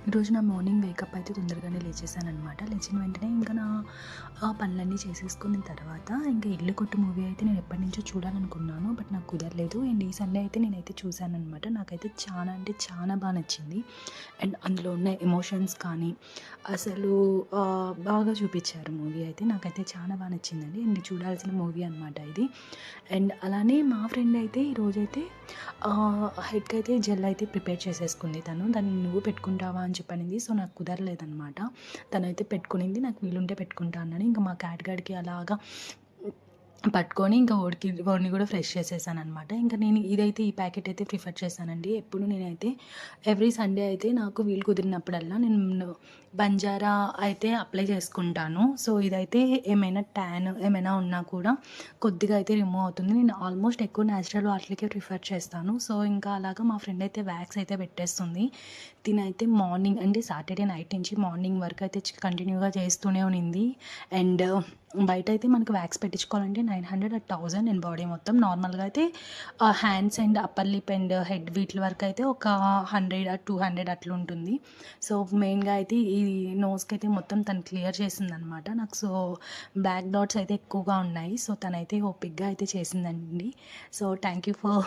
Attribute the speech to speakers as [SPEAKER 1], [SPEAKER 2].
[SPEAKER 1] ఈరోజు నా morning wake up అయితే తొందరగానే లేచేసాననమాట. లేచిన వెంటనే ఇంకా నా పనులన్నీ చేసేసుకున్న తర్వాత ఇంకా 'ఇల్లు కొట్టు' మూవీ అయితే నేను ఎప్పటినుంచో చూడాలనుకున్నాను. బట్ నాకు కుదరలేదు. అండ్ ఈ సండే అయితే నేనైతే చూశాననమాట. నాకైతే చాలా అంటే చాలా బా నచ్చింది. అండ్ అందులో ఉన్న ఎమోషన్స్ కానీ అసలు బాగా చూపిచ్చారు మూవీ అయితే. నాకైతే చాలా బా నచ్చిందండి. అండ్ చూడాల్సిన మూవీ అనమాట ఇది. అండ్ అలానే మా ఫ్రెండ్ అయితే ఈరోజైతే హెడ్‌కి అయితే జెల్ అయితే ప్రిపేర్ చేసేసుకుంది తను. దాన్ని "నువ్వు పెట్టుకుంటావా?" అని చెప్పనింది. సో, నాకు కుదరలేదనమాట. తనైతే పెట్టుకునింది. నాకు వీలుంటే పెట్టుకుంటా అన్నాను. ఇంక మా క్యాట్ గడికి అలాగా పట్టుకొని ఇంకా వాడిని కూడా ఫ్రెష్ చేసేసాననమాట. ఇంకా నేను ఇదైతే ఈ ప్యాకెట్ అయితే ప్రిఫర్ చేశానండి. ఎప్పుడు నేనైతే ఎవ్రీ సండే అయితే నాకు వీలు కుదిరినప్పుడల్లా నేను బంజారా అయితే అప్లై చేసుకుంటాను. సో, ఇదైతే ఏమైనా ట్యాన్ ఏమైనా ఉన్నా కూడా కొద్దిగా అయితే రిమూవ్ అవుతుంది. నేను ఆల్మోస్ట్ ఎక్కువ న్యాచురల్ వాటిలకే ప్రిఫర్ చేస్తాను. సో, ఇంకా అలాగా మా ఫ్రెండ్ అయితే వ్యాక్స్ అయితే పెట్టేస్తుంది. తినైతే మార్నింగ్ అంటే సాటర్డే నైట్ నుంచి మార్నింగ్ వరకు అయితే కంటిన్యూగా చేస్తూనే ఉన్నింది. అండ్ బయటైతే మనకు వ్యాక్స్ పెట్టించుకోవాలంటే 900 ఆర్ 1000 అండ్ బాడీ మొత్తం. నార్మల్‌గా అయితే hands and upper lip and head వీటి వరకు అయితే ఒక 100 ఆర్ 200 అట్లుంటుంది. సో, మెయిన్‌గా అయితే ఈ నోస్‌కైతే మొత్తం తను క్లియర్ చేసిందనమాట. నాకు సో, బ్లాక్ డాట్స్ అయితే ఎక్కువగా ఉన్నాయి. సో, తనైతే ఓపికగా అయితే చేసిందండి. So, thank you for